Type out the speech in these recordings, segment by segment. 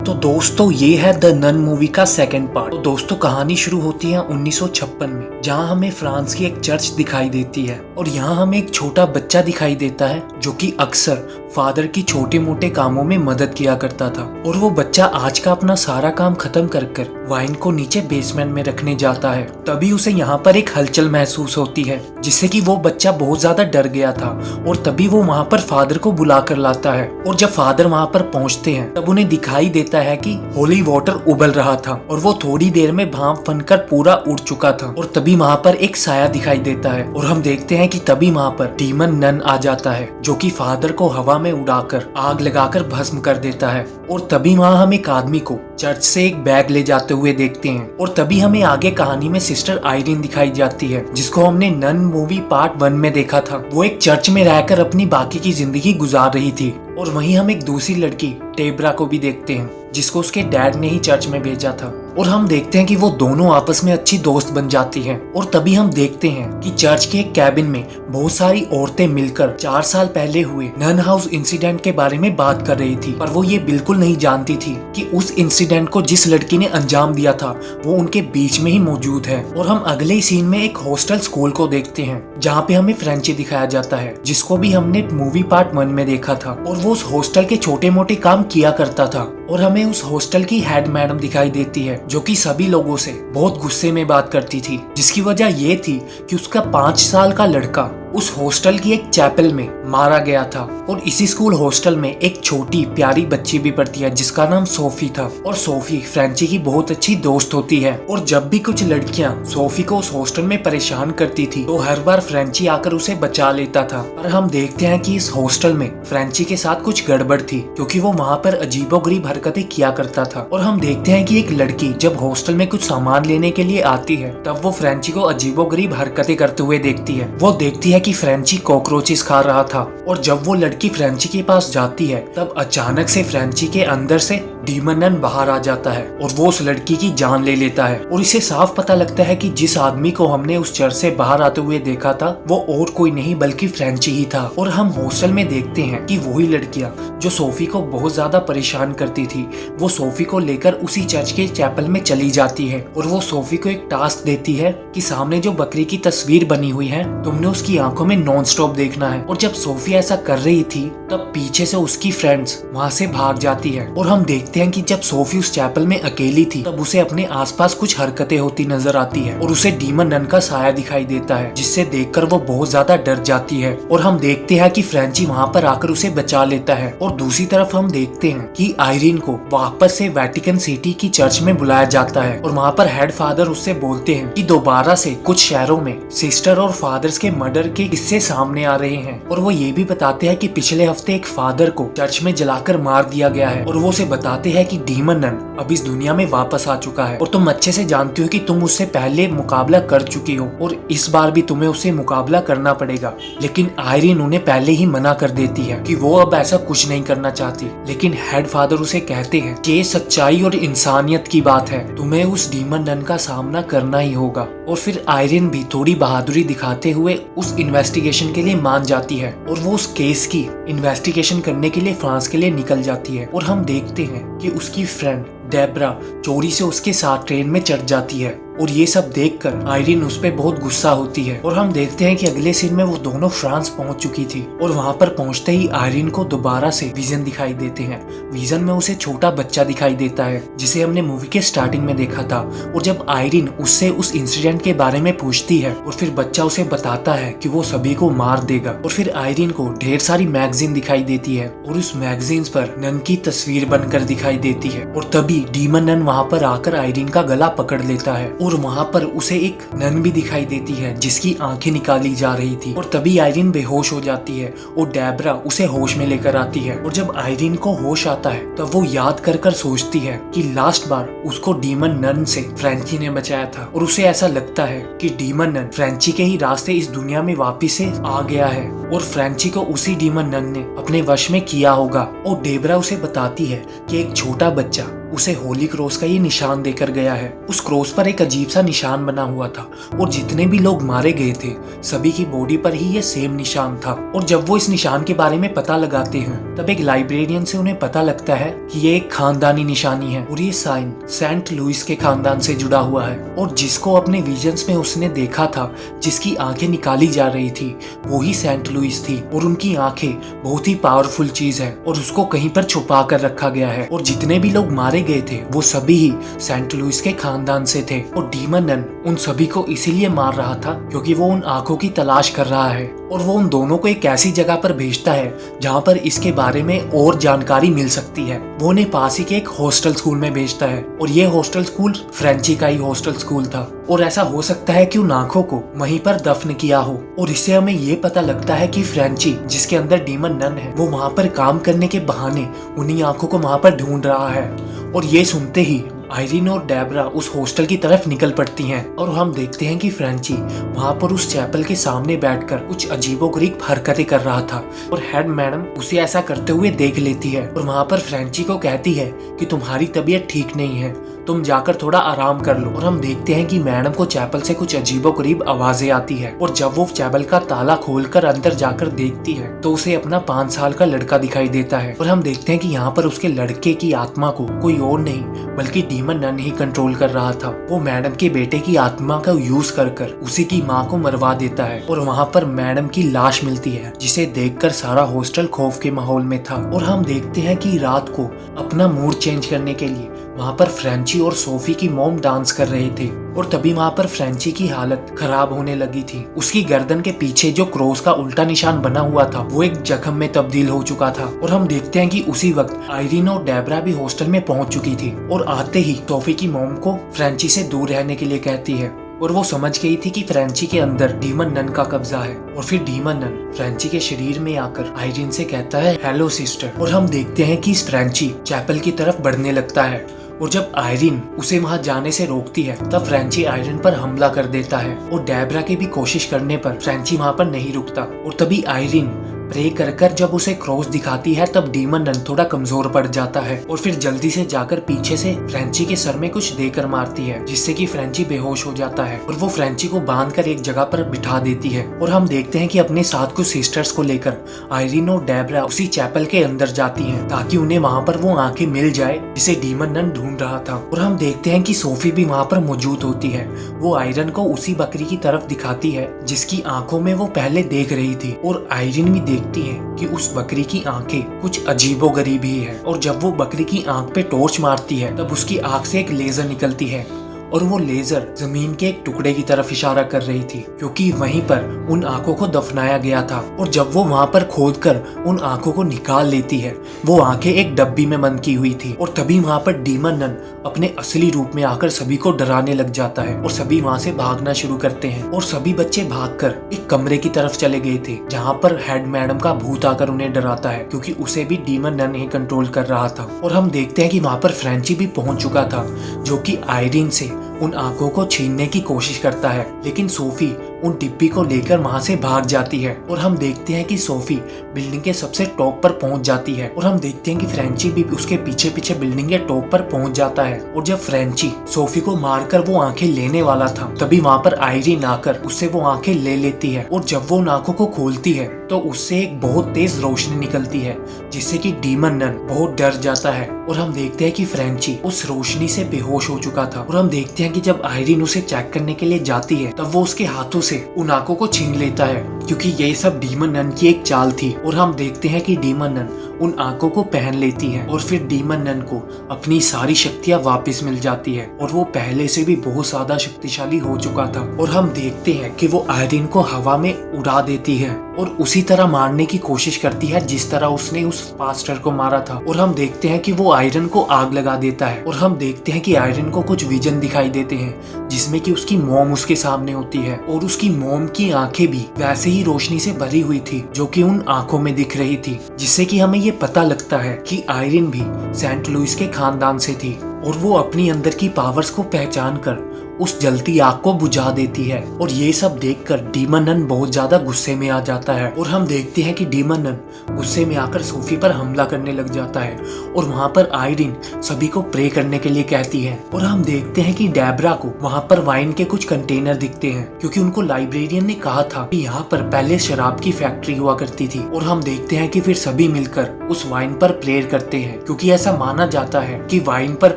तो दोस्तों ये है द नन मूवी का सेकंड पार्ट। तो दोस्तों कहानी शुरू होती है 1956 में, जहाँ हमें फ्रांस की एक चर्च दिखाई देती है और यहाँ हमें एक छोटा बच्चा दिखाई देता है जो कि अक्सर फादर की छोटे मोटे कामों में मदद किया करता था। और वो बच्चा आज का अपना सारा काम खत्म कर वाइन को नीचे बेसमेंट में रखने जाता है। तभी उसे यहाँ पर एक हलचल महसूस होती है जिससे कि वो बच्चा बहुत ज्यादा डर गया था और तभी वो वहाँ पर फादर को बुला कर लाता है। और जब फादर वहाँ पर पहुँचते हैं तब उन्हें दिखाई देता है कि होली वाटर उबल रहा था और वो थोड़ी देर में भाप बनकर पूरा उड़ चुका था। और तभी वहाँ पर एक साया दिखाई देता है और हम देखते हैं कि तभी वहाँ पर डीमन नन आ जाता है जो कि फादर को हवा में उड़ाकर आग लगाकर भस्म कर देता है। और तभी वहाँ हम एक आदमी को चर्च से एक बैग ले जाते हुए देखते हैं। और तभी हमें आगे कहानी में सिस्टर आयरीन दिखाई जाती है जिसको हमने नन मूवी पार्ट 1 में देखा था। वो एक चर्च में रहकर अपनी बाकी की जिंदगी गुजार रही थी। और वहीं हम एक दूसरी लड़की टेब्रा को भी देखते हैं जिसको उसके डैड ने ही चर्च में भेजा था। और हम देखते हैं कि वो दोनों आपस में अच्छी दोस्त बन जाती हैं। और तभी हम देखते हैं कि चर्च के एक कैबिन में बहुत सारी औरतें मिलकर 4 साल पहले हुए नन हाउस इंसिडेंट के बारे में बात कर रही थी। पर वो ये बिल्कुल नहीं जानती थी कि उस इंसिडेंट को जिस लड़की ने अंजाम दिया था वो उनके बीच में ही मौजूद है। और हम अगले सीन में एक हॉस्टल स्कूल को देखते हैं जहाँ पे हमें फ्रेंची दिखाया जाता है जिसको भी हमने मूवी पार्ट 1 में देखा था। और वो उस हॉस्टल के छोटे मोटे काम किया करता था। और हमें उस हॉस्टल की हेड मैडम दिखाई देती है जो कि सभी लोगों से बहुत गुस्से में बात करती थी, जिसकी वजह ये थी कि उसका 5 साल का लड़का उस हॉस्टल की एक चैपल में मारा गया था। और इसी स्कूल हॉस्टल में एक छोटी प्यारी बच्ची भी पढ़ती है जिसका नाम सोफी था। और सोफी फ्रेंची की बहुत अच्छी दोस्त होती है। और जब भी कुछ लड़कियां सोफी को उस हॉस्टल में परेशान करती थी तो हर बार फ्रेंची आकर उसे बचा लेता था। पर हम देखते हैं कि इस हॉस्टल में फ्रेंची के साथ कुछ गड़बड़ थी क्योंकि वो वहाँ पर अजीबोगरीब हरकतें किया करता था। और हम देखते हैं कि एक लड़की जब हॉस्टल में कुछ सामान लेने के लिए आती है तब वो फ्रेंची को अजीबोगरीब हरकतें करते हुए देखती है। वो देखती है कि फ्रेंची कॉकरोचेस खा रहा था। और जब वो लड़की फ्रेंची के पास जाती है तब अचानक से फ्रेंची के अंदर से डीमन नन बाहर आ जाता है और वो उस लड़की की जान ले लेता है। और इसे साफ पता लगता है कि जिस आदमी को हमने उस चर्च से बाहर आते हुए देखा था वो और कोई नहीं बल्कि फ्रेंची ही था। और हम हॉस्टल में देखते हैं कि वही लड़कियां जो सोफी को बहुत ज्यादा परेशान करती थी वो सोफी को लेकर उसी चर्च के चैपल में चली जाती है। और वो सोफी को एक टास्क देती है कि सामने जो बकरी की तस्वीर बनी हुई है तुमने उसकी आंखों में नॉन स्टॉप देखना है। और जब सोफी ऐसा कर रही थी तब पीछे से उसकी फ्रेंड्स वहाँ से भाग जाती है। और हम देखते हैं कि जब सोफी उस चैपल में अकेली थी तब उसे अपने आसपास कुछ हरकतें होती नजर आती है और उसे डीमन नन का साया दिखाई देता है जिससे देखकर वो बहुत ज्यादा डर जाती है। और हम देखते हैं कि फ्रेंची वहाँ पर आकर उसे बचा लेता है। और दूसरी तरफ हम देखते हैं कि आयरीन को वापस से वेटिकन सिटी की चर्च में बुलाया जाता है और वहाँ पर हेड फादर उससे बोलते हैं कि दोबारा से कुछ शहरों में सिस्टर और फादर्स के मर्डर के किस्से सामने आ रहे हैं। और वो ये भी बताते हैं कि पिछले हफ्ते एक फादर को चर्च में जलाकर मार दिया गया है। और वो उसे बताते हैं कि डीमन नन अब इस दुनिया में वापस आ चुका है और तुम अच्छे से जानती हो कि तुम उससे पहले मुकाबला कर चुकी हो और इस बार भी तुम्हें उससे मुकाबला करना पड़ेगा। लेकिन आयरीन उन्हें पहले ही मना कर देती है कि वो अब ऐसा कुछ नहीं करना चाहती। लेकिन हेड फादर उसे कहते हैं कि ये सच्चाई और इंसानियत की बात है, तुम्हें उस डीमन नन का सामना करना ही होगा। और फिर आयरीन भी थोड़ी बहादुरी दिखाते हुए उस इन्वेस्टिगेशन के लिए मान जाती है और वो उस केस की इन्वेस्टिगेशन करने के लिए फ्रांस के लिए निकल जाती है। और हम देखते हैं कि उसकी फ्रेंड डेब्रा चोरी से उसके साथ ट्रेन में चढ़ जाती है। और ये सब देखकर आयरीन उस पे बहुत गुस्सा होती है। और हम देखते हैं कि अगले सीन में वो दोनों फ्रांस पहुंच चुकी थी और वहां पर पहुंचते ही आयरीन को दोबारा से विजन दिखाई देते हैं। विजन में उसे छोटा बच्चा दिखाई देता है जिसे हमने मूवी के स्टार्टिंग में देखा था। और जब आयरीन उससे उस इंसिडेंट के बारे में पूछती है और फिर बच्चा उसे बताता है कि वो सभी को मार देगा। और फिर आयरीन को ढेर सारी मैगजीन दिखाई देती है और उस मैगजीन पर नन की तस्वीर बनकर दिखाई देती है। और तभी डीमन नन वहां पर आकर आयरीन का गला पकड़ लेता है और वहाँ पर उसे एक नन भी दिखाई देती है जिसकी आंखें निकाली जा रही थी। और तभी आयरीन बेहोश हो जाती है और डेब्रा उसे होश में लेकर आती है। और जब आयरीन को होश आता है तब वो याद कर सोचती है कि लास्ट बार उसको डीमन नन से फ्रेंची ने बचाया था। और उसे ऐसा लगता है कि डीमन नन फ्रेंची के ही रास्ते इस दुनिया में वापिस से आ गया है और फ्रेंची को उसी डीमन नन ने अपने वश में किया होगा। और डेब्रा उसे बताती है कि एक छोटा बच्चा उसे होली क्रॉस का ये निशान देकर गया है। उस क्रॉस पर एक अजीब सा निशान बना हुआ था और जितने भी लोग मारे गए थे सभी की बॉडी पर ही ये सेम निशान था। और जब वो इस निशान के बारे में पता लगाते हैं तब एक लाइब्रेरियन से उन्हें पता लगता है कि ये एक खानदानी निशानी है और ये साइन सेंट लुइस के खानदान से जुड़ा हुआ है। और जिसको अपने विजन्स में उसने देखा था, जिसकी आंखें निकाली जा रही थी, वो ही सेंट लुइस थी। और उनकी आंखें बहुत ही पावरफुल चीज है और उसको कहीं पर छुपा कर रखा गया है। और जितने भी लोग मारे गए थे वो सभी ही सेंट लुइस के खानदान से थे। और डीमन नन उन सभी को इसीलिए मार रहा था क्योंकि वो उन आंखों की तलाश कर रहा है और वो उन दोनों को एक ऐसी जगह पर भेजता है जहाँ पर इसके बारे में और जानकारी मिल सकती है। वो उन्हें पास ही के एक हॉस्टल स्कूल में भेजता है और ये हॉस्टल स्कूल फ्रेंची का ही हॉस्टल स्कूल था। और ऐसा हो सकता है कि उन आंखों को वहीं पर दफन किया हो। और इससे हमें ये पता लगता है कि फ्रेंची, जिसके अंदर डीमन नन है, वो वहाँ पर काम करने के बहाने उन्हीं आंखों को वहाँ पर ढूंढ रहा है। और ये सुनते ही आयरीन और डेब्रा उस हॉस्टल की तरफ निकल पड़ती हैं और हम देखते हैं कि फ्रेंची वहाँ पर उस चैपल के सामने बैठकर कुछ अजीबोगरीब हरकतें कर रहा था। और हेड मैडम उसे ऐसा करते हुए देख लेती है और वहाँ पर फ्रेंची को कहती है कि तुम्हारी तबीयत ठीक नहीं है, तुम जाकर थोड़ा आराम कर लो। और हम देखते हैं कि मैडम को चैपल से कुछ अजीबोगरीब आवाजें आती है और जब वो चैपल का ताला खोलकर अंदर जाकर देखती है तो उसे अपना 5 साल का लड़का दिखाई देता है। और हम देखते हैं कि यहाँ पर उसके लड़के की आत्मा को कोई और नहीं बल्कि डीमन नन ही कंट्रोल कर रहा था। वो मैडम के बेटे की आत्मा का यूज कर उसी की माँ को मरवा देता है और वहाँ पर मैडम की लाश मिलती है जिसे देखकर सारा हॉस्टल खौफ के माहौल में था। और हम देखते हैं कि रात को अपना मूड चेंज करने के लिए वहाँ पर फ्रेंची और सोफी की मॉम डांस कर रहे थे और तभी वहाँ पर फ्रेंची की हालत खराब होने लगी थी। उसकी गर्दन के पीछे जो क्रॉस का उल्टा निशान बना हुआ था वो एक जख्म में तब्दील हो चुका था। और हम देखते हैं कि उसी वक्त आयरीन और डेब्रा भी हॉस्टल में पहुंच चुकी थी और आते ही सोफी की मॉम को फ्रेंची से दूर रहने के लिए कहती है। और वो समझ गई थी कि फ्रेंची के अंदर डीमन नन का कब्जा है। और फिर डीमन नन फ्रेंची के शरीर में आकर आयरीन से कहता है, हेलो सिस्टर। और हम देखते हैं कि फ्रेंची चैपल की तरफ बढ़ने लगता है और जब आयरीन उसे वहां जाने से रोकती है तब फ्रेंची आयरीन पर हमला कर देता है। और डेब्रा के भी कोशिश करने पर फ्रेंची वहां पर नहीं रुकता और तभी आयरीन प्रे कर जब उसे क्रॉस दिखाती है तब डीमन नन थोड़ा कमजोर पड़ जाता है और फिर जल्दी से जाकर पीछे से फ्रेंची के सर में कुछ देकर मारती है जिससे कि फ्रेंची बेहोश हो जाता है और वो फ्रेंची को बांधकर एक जगह पर बिठा देती है। और हम देखते हैं कि अपने साथ कुछ सिस्टर्स को लेकर आयरीन और डेब्रा उसी चैपल के अंदर जाती हैं ताकि उन्हें वहाँ पर वो आंखें मिल जाए जिसे डीमन नन ढूंढ रहा था। और हम देखते हैं कि सोफी भी वहाँ पर मौजूद होती है। वो आयरन को उसी बकरी की तरफ दिखाती है जिसकी आंखों में वो पहले देख रही थी और आयरीन भी देखती है कि उस बकरी की आंखें कुछ अजीबोगरीब ही है। और जब वो बकरी की आंख पे टॉर्च मारती है तब उसकी आंख से एक लेजर निकलती है और वो लेजर जमीन के एक टुकड़े की तरफ इशारा कर रही थी क्योंकि वहीं पर उन आंखों को दफनाया गया था। और जब वो वहां पर खोदकर उन आंखों को निकाल लेती है वो आंखें एक डब्बी में बंद की हुई थी। और तभी वहां पर डीमन नन अपने असली रूप में आकर सभी को डराने लग जाता है और सभी वहां से भागना शुरू करते हैं। और सभी बच्चे भागकर एक कमरे की तरफ चले गए थे जहाँ पर हेड मैडम का भूत आकर उन्हें डराता है क्योंकि उसे भी डीमन नन ही कंट्रोल कर रहा था। और हम देखते हैं कि वहां पर फ्रेंची भी पहुंच चुका था जो कि आयरीन से उन आंखों को छीनने की कोशिश करता है लेकिन सोफी उन डिब्बी को लेकर वहां से भाग जाती है। और हम देखते हैं कि सोफी बिल्डिंग के सबसे टॉप पर पहुंच जाती है और हम देखते हैं कि फ्रेंची भी उसके पीछे पीछे बिल्डिंग के टॉप पर पहुंच जाता है। और जब फ्रेंची सोफी को मारकर वो आंखें लेने वाला था तभी वहां पर आयरीन आकर उससे वो आंखें ले लेती है। और जब वो उन आंखों को खोलती है तो उससे एक बहुत तेज रोशनी निकलती है जिससे कि डीमन नन बहुत डर जाता है। और हम देखते हैं कि फ्रेंची उस रोशनी से बेहोश हो चुका था। और हम देखते हैं कि जब आयरीन उसे चेक करने के लिए जाती है तब वो उसके हाथों से उन आंखों को छीन लेता है क्योंकि ये सब डीमन नन की एक चाल थी। और हम देखते हैं कि डीमन नन उन आंखों को पहन लेती है और फिर डीमन नन को अपनी सारी शक्तियां वापस मिल जाती है और वो पहले से भी बहुत ज्यादा शक्तिशाली हो चुका था। और हम देखते हैं कि वो आयरीन को हवा में उड़ा देती है और उसी तरह मारने की कोशिश करती है जिस तरह उसने उस पास्टर को मारा था। और हम देखते हैं कि वो आयरन को आग लगा देता है और हम देखते हैं कि आयरन को कुछ विजन दिखाई देते हैं जिसमें कि उसकी मॉम उसके सामने होती है और उसकी मॉम की आंखें भी वैसे ही रोशनी से भरी हुई थी जो कि उन आंखों में दिख रही थी, जिससे कि हमें ये पता लगता है कि आयरन भी सेंट लुइस के खानदान से थी और वो अपनी अंदर की पावर्स को पहचान कर उस जलती आग को बुझा देती है। और ये सब देखकर डीमन नन बहुत ज्यादा गुस्से में आ जाता है और हम देखते हैं कि डीमन नन गुस्से में आकर सोफी पर हमला करने लग जाता है और वहाँ पर आयरिन सभी को प्रे करने के लिए कहती है। और हम देखते हैं कि डेब्रा को वहाँ पर वाइन के कुछ कंटेनर दिखते हैं क्योंकि उनको लाइब्रेरियन ने कहा था कि यहाँ पर पहले शराब की फैक्ट्री हुआ करती थी। और हम देखते हैं कि फिर सभी मिलकर उस वाइन पर प्रेयर करते हैं क्योंकि ऐसा माना जाता है कि वाइन पर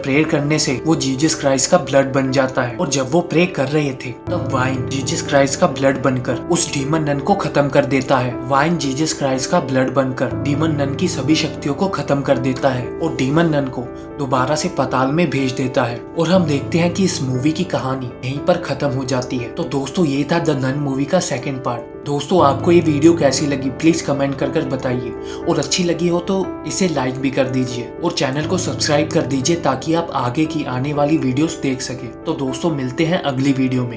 प्रेयर करने से वो जीसस क्राइस्ट का ब्लड बन जाता है। और जब वो प्रे कर रहे थे तब वाइन जीसस क्राइस्ट का ब्लड बनकर उस डीमन नन को खत्म कर देता है। वाइन जीसस क्राइस्ट का ब्लड बनकर डीमन नन की सभी शक्तियों को खत्म कर देता है और डीमन नन को दोबारा से पाताल में भेज देता है। और हम देखते हैं कि इस मूवी की कहानी यहीं पर खत्म हो जाती है। तो दोस्तों ये था द नन मूवी का सेकंड पार्ट। दोस्तों आपको ये वीडियो कैसी लगी प्लीज कमेंट कर बताइए और अच्छी लगी हो तो इसे लाइक भी कर दीजिए और चैनल को सब्सक्राइब कर दीजिए ताकि आप आगे की आने वाली वीडियोस देख सके। तो दोस्तों मिलते हैं अगली वीडियो में।